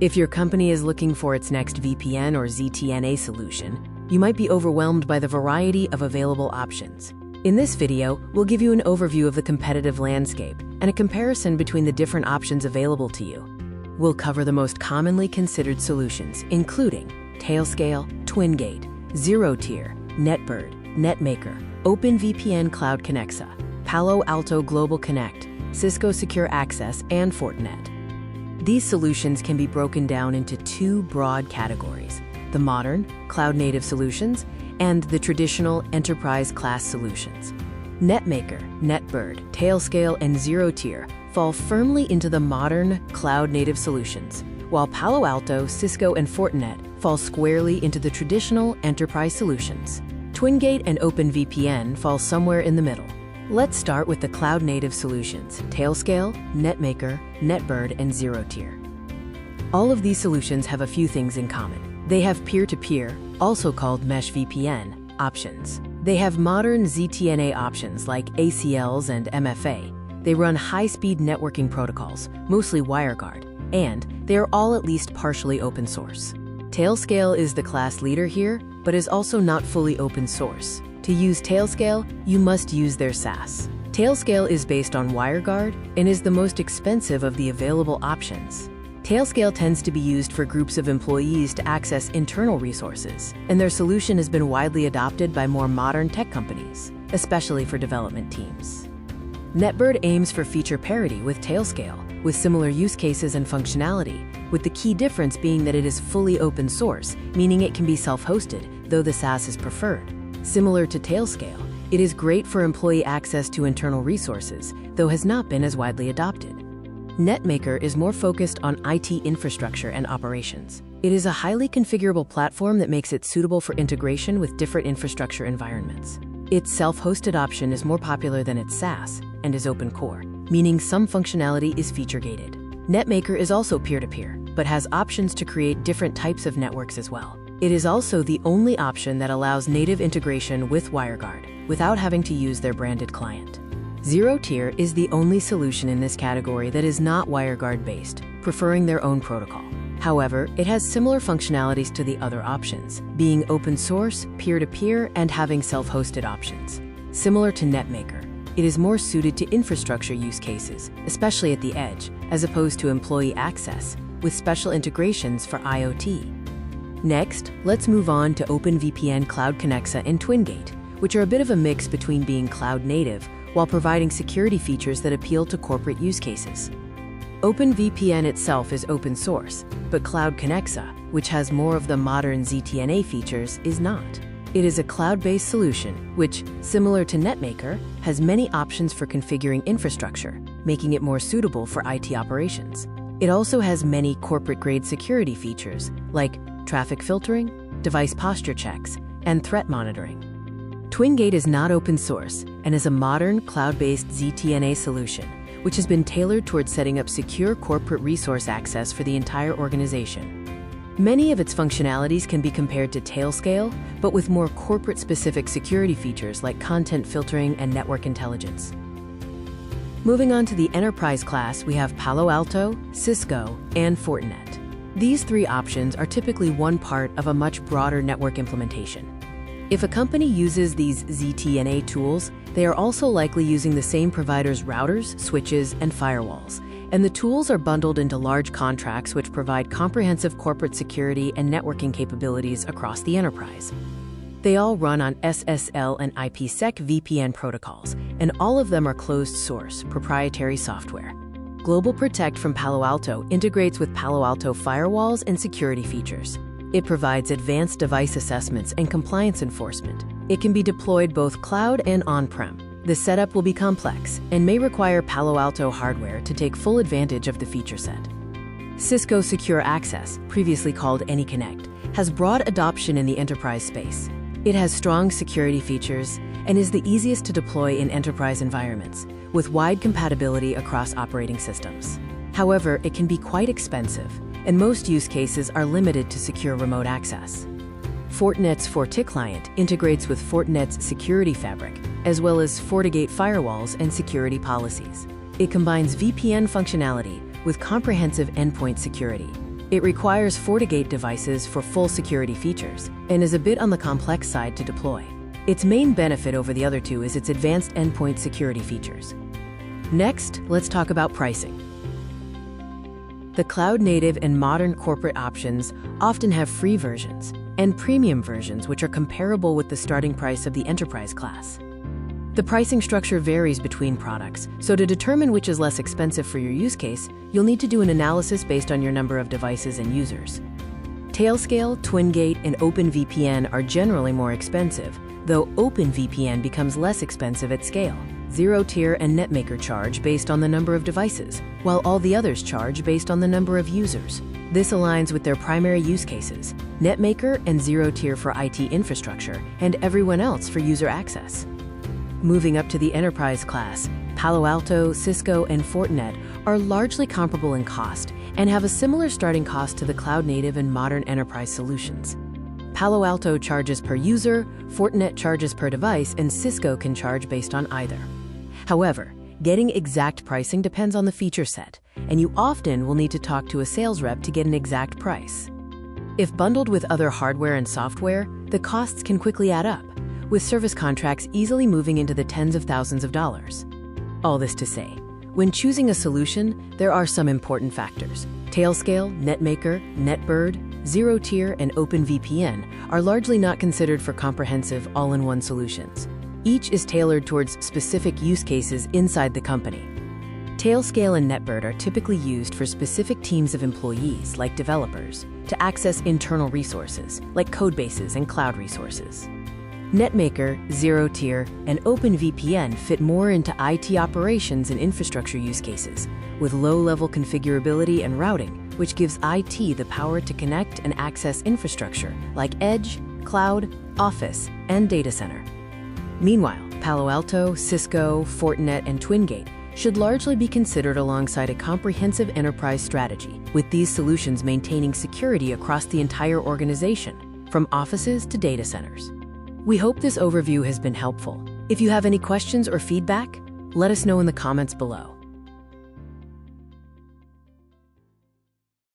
If your company is looking for its next VPN or ZTNA solution, you might be overwhelmed by the variety of available options. In this video, we'll give you an overview of the competitive landscape and a comparison between the different options available to you. We'll cover the most commonly considered solutions, including Tailscale, TwinGate, ZeroTier, Netbird, Netmaker, OpenVPN CloudConnexa, Palo Alto GlobalProtect, Cisco Secure Access, and Fortinet. These solutions can be broken down into two broad categories: the modern, cloud-native solutions and the traditional enterprise-class solutions. Netmaker, Netbird, Tailscale, and ZeroTier fall firmly into the modern, cloud-native solutions, while Palo Alto, Cisco, and Fortinet fall squarely into the traditional enterprise solutions. TwinGate and OpenVPN fall somewhere in the middle. Let's start with the cloud-native solutions: Tailscale, Netmaker, Netbird, and ZeroTier. All of these solutions have a few things in common. They have peer-to-peer, also called mesh VPN, options. They have modern ZTNA options like ACLs and MFA. They run high-speed networking protocols, mostly WireGuard, and they are all at least partially open source. Tailscale is the class leader here, but is also not fully open source. To use Tailscale, you must use their SaaS. Tailscale is based on WireGuard and is the most expensive of the available options. Tailscale tends to be used for groups of employees to access internal resources, and their solution has been widely adopted by more modern tech companies, especially for development teams. Netbird aims for feature parity with Tailscale, with similar use cases and functionality, with the key difference being that it is fully open source, meaning it can be self-hosted, though the SaaS is preferred. Similar to Tailscale, it is great for employee access to internal resources, though has not been as widely adopted. Netmaker is more focused on IT infrastructure and operations. It is a highly configurable platform that makes it suitable for integration with different infrastructure environments. Its self-hosted option is more popular than its SaaS and is open core, meaning some functionality is feature-gated. Netmaker is also peer-to-peer, but has options to create different types of networks as well. It is also the only option that allows native integration with WireGuard without having to use their branded client. ZeroTier is the only solution in this category that is not WireGuard-based, preferring their own protocol. However, it has similar functionalities to the other options, being open source, peer-to-peer, and having self-hosted options. Similar to Netmaker, it is more suited to infrastructure use cases, especially at the edge, as opposed to employee access, with special integrations for IoT. Next, let's move on to OpenVPN CloudConnexa and TwinGate, which are a bit of a mix between being cloud-native while providing security features that appeal to corporate use cases. OpenVPN itself is open source, but CloudConnexa, which has more of the modern ZTNA features, is not. It is a cloud-based solution, which, similar to Netmaker, has many options for configuring infrastructure, making it more suitable for IT operations. It also has many corporate-grade security features, like traffic filtering, device posture checks, and threat monitoring. TwinGate is not open source and is a modern, cloud-based ZTNA solution, which has been tailored towards setting up secure corporate resource access for the entire organization. Many of its functionalities can be compared to Tailscale, but with more corporate-specific security features like content filtering and network intelligence. Moving on to the enterprise class, we have Palo Alto, Cisco, and Fortinet. These three options are typically one part of a much broader network implementation. If a company uses these ZTNA tools, they are also likely using the same provider's routers, switches, and firewalls, and the tools are bundled into large contracts which provide comprehensive corporate security and networking capabilities across the enterprise. They all run on SSL and IPsec VPN protocols, and all of them are closed-source, proprietary software. GlobalProtect from Palo Alto integrates with Palo Alto firewalls and security features. It provides advanced device assessments and compliance enforcement. It can be deployed both cloud and on-prem. The setup will be complex and may require Palo Alto hardware to take full advantage of the feature set. Cisco Secure Access, previously called AnyConnect, has broad adoption in the enterprise space. It has strong security features and is the easiest to deploy in enterprise environments, with wide compatibility across operating systems. However, it can be quite expensive, and most use cases are limited to secure remote access. Fortinet's Forticlient integrates with Fortinet's Security Fabric, as well as FortiGate firewalls and security policies. It combines VPN functionality with comprehensive endpoint security. It requires FortiGate devices for full security features and is a bit on the complex side to deploy. Its main benefit over the other two is its advanced endpoint security features. Next, let's talk about pricing. The cloud-native and modern corporate options often have free versions and premium versions which are comparable with the starting price of the enterprise class. The pricing structure varies between products, so to determine which is less expensive for your use case, you'll need to do an analysis based on your number of devices and users. Tailscale, TwinGate, and OpenVPN are generally more expensive, though OpenVPN becomes less expensive at scale. ZeroTier and Netmaker charge based on the number of devices, while all the others charge based on the number of users. This aligns with their primary use cases, Netmaker and ZeroTier for IT infrastructure, and everyone else for user access. Moving up to the enterprise class, Palo Alto, Cisco, and Fortinet are largely comparable in cost and have a similar starting cost to the cloud-native and modern enterprise solutions. Palo Alto charges per user, Fortinet charges per device, and Cisco can charge based on either. However, getting exact pricing depends on the feature set, and you often will need to talk to a sales rep to get an exact price. If bundled with other hardware and software, the costs can quickly add up, with service contracts easily moving into the tens of thousands of dollars. All this to say, when choosing a solution, there are some important factors. Tailscale, Netmaker, Netbird, ZeroTier, and OpenVPN are largely not considered for comprehensive all-in-one solutions. Each is tailored towards specific use cases inside the company. Tailscale and Netbird are typically used for specific teams of employees, like developers, to access internal resources, like codebases and cloud resources. Netmaker, ZeroTier, and OpenVPN fit more into IT operations and infrastructure use cases, with low-level configurability and routing, which gives IT the power to connect and access infrastructure like edge, cloud, office, and data center. Meanwhile, Palo Alto, Cisco, Fortinet, and TwinGate should largely be considered alongside a comprehensive enterprise strategy, with these solutions maintaining security across the entire organization, from offices to data centers. We hope this overview has been helpful. If you have any questions or feedback, let us know in the comments below.